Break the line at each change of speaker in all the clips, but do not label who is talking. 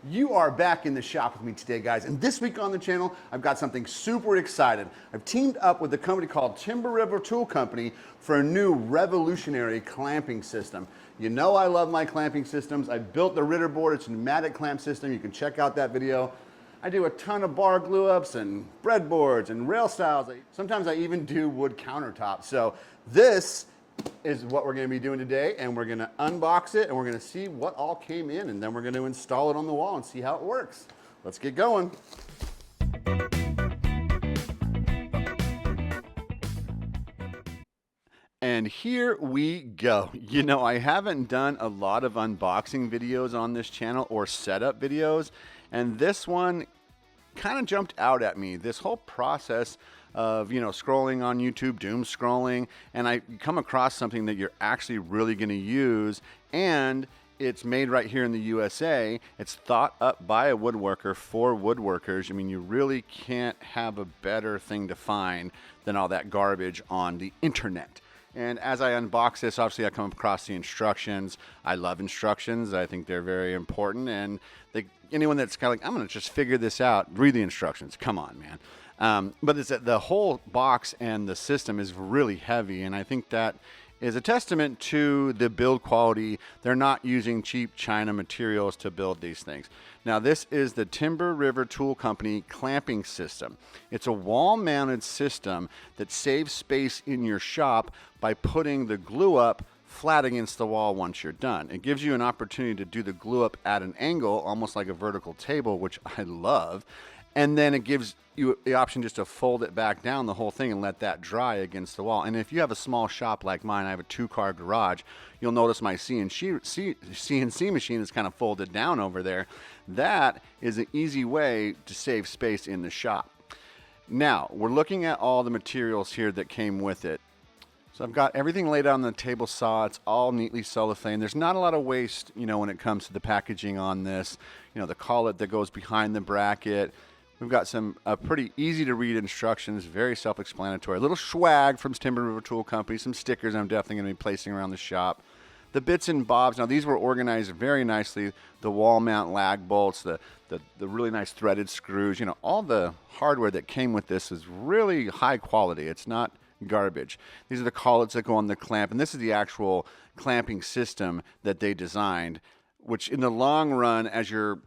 You are back in the shop with me today, guys, and this week on the channel, I've got something super exciting. I've teamed up with a company called Timber River Tool Company for a new revolutionary clamping system. You know I love my clamping systems. I built the Ritter board. It's a pneumatic clamp system. You can check out that video. I do a ton of bar glue ups and breadboards and rail styles. Sometimes I even do wood countertops. So this is what we're going to be doing today, and we're going to unbox it and we're going to see what all came in, and then we're going to install it on the wall and see how it works. Let's get going. And here we go. You know, I haven't done a lot of unboxing videos on this channel or setup videos, and this one kind of jumped out at me. This whole process of, you know, scrolling on YouTube, doom scrolling, and I come across something that you're actually really going to use, and it's made right here in the USA. It's thought up by a woodworker for woodworkers. I mean, you really can't have a better thing to find than all that garbage on the internet. And as I unbox this, obviously I come across the instructions. I love instructions. I think they're very important. And anyone that's kind of like, I'm going to just figure this out, read the instructions. Come on, man. But it's the whole box and the system is really heavy. And I think that is a testament to the build quality. They're not using cheap China materials to build these things. Now, this is the Timber River Tool Company clamping system. It's a wall-mounted system that saves space in your shop by putting the glue up flat against the wall once you're done. It gives you an opportunity to do the glue up at an angle, almost like a vertical table, which I love. And then it gives you the option just to fold it back down, the whole thing, and let that dry against the wall. And if you have a small shop like mine, I have a 2-car garage, you'll notice my CNC machine is kind of folded down over there. That is an easy way to save space in the shop. Now, we're looking at all the materials here that came with it. So I've got everything laid out on the table saw. It's all neatly cellophane. There's not a lot of waste, you know, when it comes to the packaging on this. You know, the collet that goes behind the bracket. We've got some pretty easy to read instructions, very self-explanatory. A little swag from Timber River Tool Company, some stickers I'm definitely going to be placing around the shop. The bits and bobs, now these were organized very nicely. The wall mount lag bolts, the really nice threaded screws, you know, all the hardware that came with this is really high quality. It's not garbage. These are the collets that go on the clamp, and this is the actual clamping system that they designed, which in the long run, as you're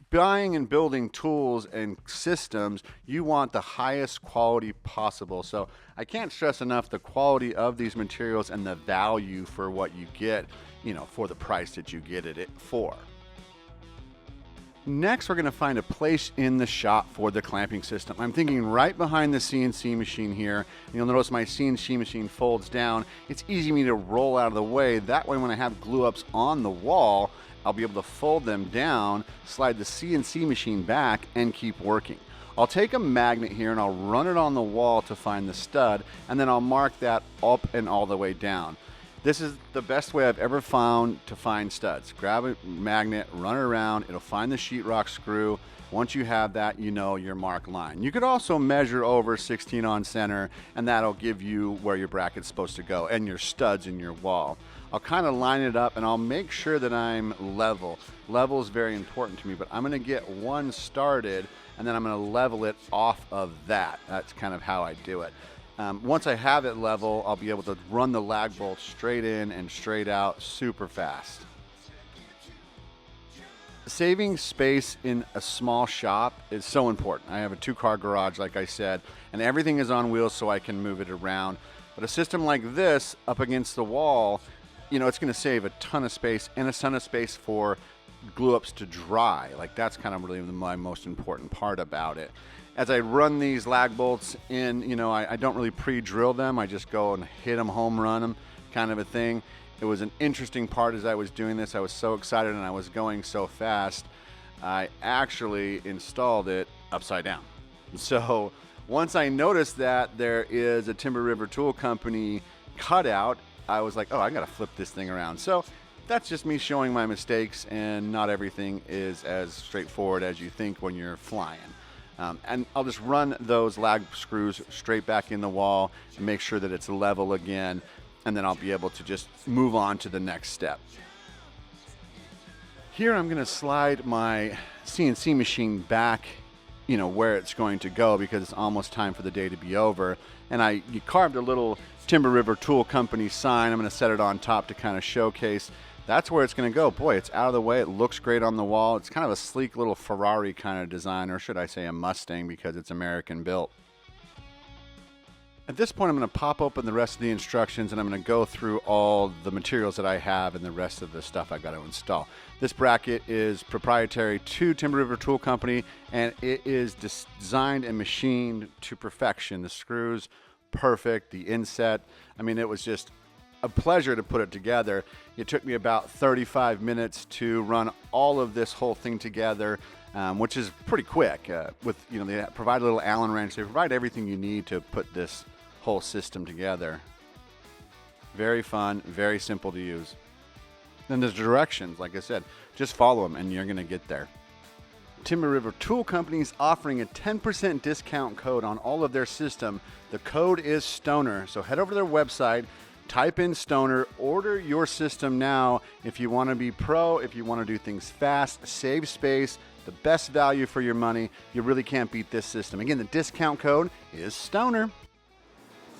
buying and building tools and systems, you want the highest quality possible. So I can't stress enough the quality of these materials and the value for what you get, you know, for the price that you get it for. Next, we're going to find a place in the shop for the clamping system. I'm thinking right behind the CNC machine here. You'll notice my CNC machine folds down. It's easy for me to roll out of the way. That way, when I have glue ups on the wall, I'll be able to fold them down, slide the CNC machine back, and keep working. I'll take a magnet here and I'll run it on the wall to find the stud, and then I'll mark that up and all the way down. This is the best way I've ever found to find studs. Grab a magnet, run it around, it'll find the sheetrock screw. Once you have that, you know your mark line. You could also measure over 16 on center, and that'll give you where your bracket's supposed to go and your studs in your wall. I'll kind of line it up and I'll make sure that I'm level. Level is very important to me, but I'm going to get one started and then I'm going to level it off of that. That's kind of how I do it. Once I have it level, I'll be able to run the lag bolt straight in and straight out super fast. Saving space in a small shop is so important. I have a 2-car garage, like I said, and everything is on wheels so I can move it around. But a system like this up against the wall, you know, it's going to save a ton of space and a ton of space for glue ups to dry. Like, that's kind of really my most important part about it. As I run these lag bolts in, you know, I don't really pre-drill them. I just go and hit them, home run them, kind of a thing. It was an interesting part as I was doing this. I was so excited and I was going so fast. I actually installed it upside down. So once I noticed that there is a Timber River Tool Company cutout, I was like, oh, I gotta flip this thing around. So that's just me showing my mistakes, and not everything is as straightforward as you think when you're flying. And I'll just run those lag screws straight back in the wall and make sure that it's level again, and then I'll be able to just move on to the next step. Here I'm going to slide my CNC machine back, you know, where it's going to go because it's almost time for the day to be over. And you carved a little Timber River Tool Company sign. I'm going to set it on top to kind of showcase. That's where it's going to go. Boy, it's out of the way. It looks great on the wall. It's kind of a sleek little Ferrari kind of design, or should I say a Mustang because it's American built. At this point, I'm going to pop open the rest of the instructions and I'm going to go through all the materials that I have and the rest of the stuff I've got to install. This bracket is proprietary to Timber River Tool Company and it is designed and machined to perfection. The screws, perfect. The inset, I mean, it was just a pleasure to put it together. It took me about 35 minutes to run all of this whole thing together, which is pretty quick. With, you know, they provide a little Allen wrench. They provide everything you need to put this whole system together. Very fun, very simple to use. Then there's directions, like I said, just follow them and you're gonna get there. Timber River Tool Company is offering a 10% discount code on all of their system. The code is Stoner, so head over to their website, type in Stoner, order your system now if you want to be pro, if you want to do things fast, save space, the best value for your money. You really can't beat this system. Again, the discount code is Stoner.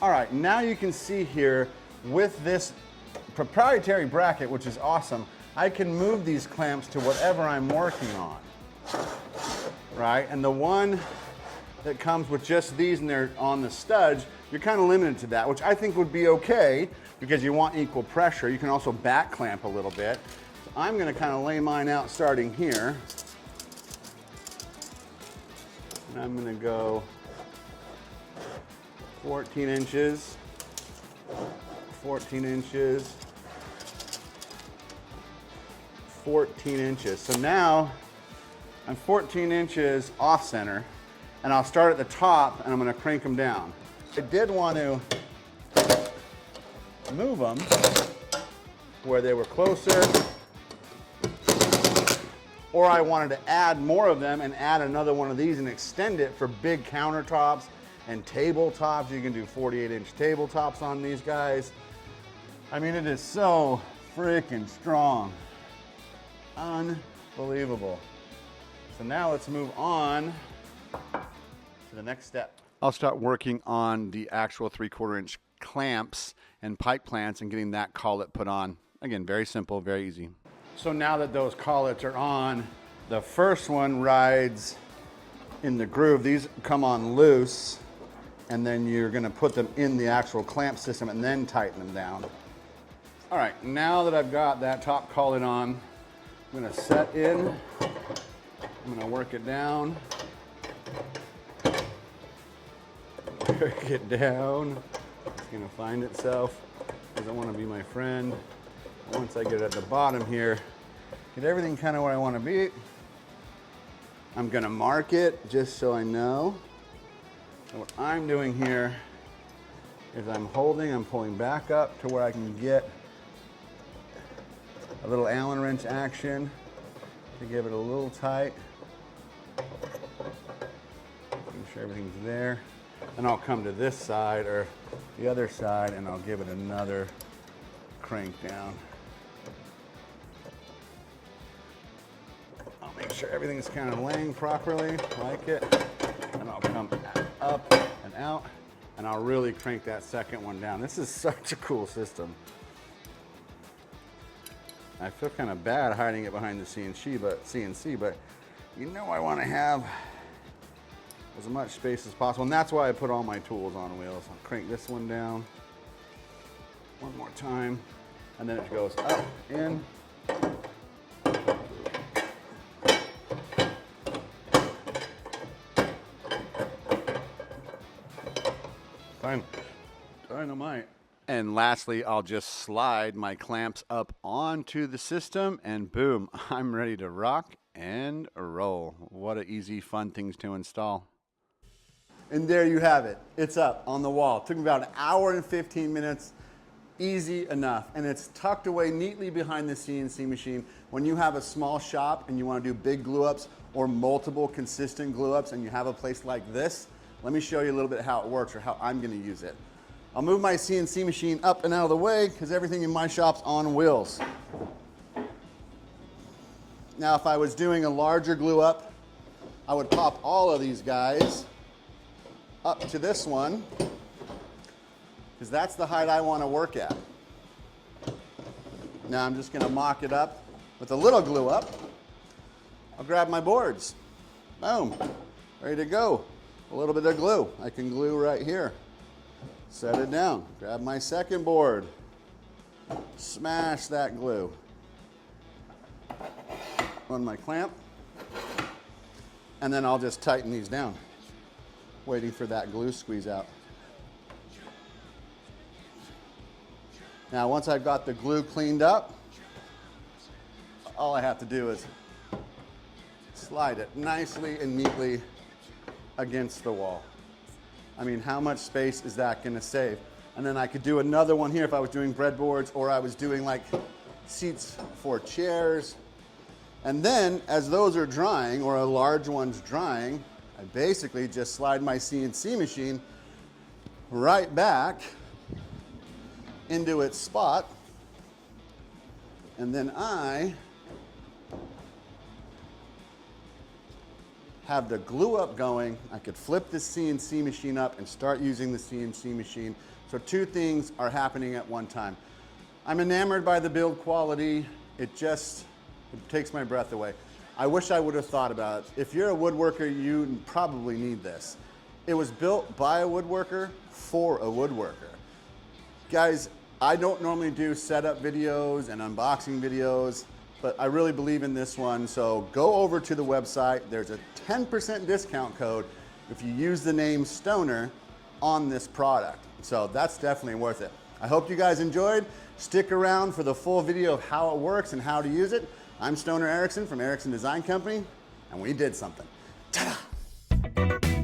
All right, now you can see here with this proprietary bracket, which is awesome, I can move these clamps to whatever I'm working on, right? And the one that comes with just these and they're on the studs, you're kind of limited to that, which I think would be okay because you want equal pressure. You can also back clamp a little bit. So I'm going to kind of lay mine out starting here. And I'm going to go 14 inches, 14 inches, 14 inches. So now I'm 14 inches off center and I'll start at the top and I'm going to crank them down. I did want to move them where they were closer, or I wanted to add more of them and add another one of these and extend it for big countertops and tabletops. You can do 48-inch tabletops on these guys. I mean, it is so freaking strong. Unbelievable. So now let's move on to the next step. I'll start working on the actual 3/4 inch clamps and pipe clamps and getting that collet put on. Again, very simple, very easy. So now that those collets are on, the first one rides in the groove. These come on loose, and then you're gonna put them in the actual clamp system and then tighten them down. All right, now that I've got that top collet on, I'm gonna set in, I'm gonna work it down. Work it down. It's gonna find itself. Doesn't want to be my friend. Once I get at the bottom here, get everything kind of where I want to be. I'm gonna mark it just so I know. So what I'm doing here is I'm pulling back up to where I can get a little Allen wrench action to give it a little tight. Making sure everything's there. And I'll come to this side or the other side and I'll give it another crank down. I'll make sure everything's kind of laying properly, like it. And I'll come up and out and I'll really crank that second one down. This is such a cool system. I feel kind of bad hiding it behind the CNC, but you know I want to have as much space as possible, and that's why I put all my tools on wheels. I'll crank this one down one more time, and then it goes up, in. Dynamite. And lastly, I'll just slide my clamps up onto the system, and boom, I'm ready to rock and roll. What an easy, fun things to install. And there you have it. It's up on the wall. It took me about an hour and 15 minutes. Easy enough. And it's tucked away neatly behind the CNC machine. When you have a small shop and you want to do big glue ups or multiple consistent glue ups and you have a place like this, let me show you a little bit how it works or how I'm going to use it. I'll move my CNC machine up and out of the way because everything in my shop's on wheels. Now, if I was doing a larger glue up, I would pop all of these guys up to this one, because that's the height I want to work at. Now I'm just going to mock it up with a little glue up. I'll grab my boards. Boom. Ready to go. A little bit of glue. I can glue right here. Set it down. Grab my second board. Smash that glue on my clamp. And then I'll just tighten these down, waiting for that glue squeeze out. Now, once I've got the glue cleaned up, all I have to do is slide it nicely and neatly against the wall. I mean, how much space is that going to save? And then I could do another one here if I was doing breadboards, or I was doing like seats for chairs. And then, as those are drying, or a large one's drying, I basically just slide my CNC machine right back into its spot, and then I have the glue up going. I could flip the CNC machine up and start using the CNC machine. So two things are happening at one time. I'm enamored by the build quality. It takes my breath away. I wish I would have thought about it. If you're a woodworker, you probably need this. It was built by a woodworker for a woodworker. Guys, I don't normally do setup videos and unboxing videos, but I really believe in this one. So go over to the website. There's a 10% discount code if you use the name Stoner on this product. So that's definitely worth it. I hope you guys enjoyed. Stick around for the full video of how it works and how to use it. I'm Stoner Ericson from Ericson Design Company, and we did something. Ta-da!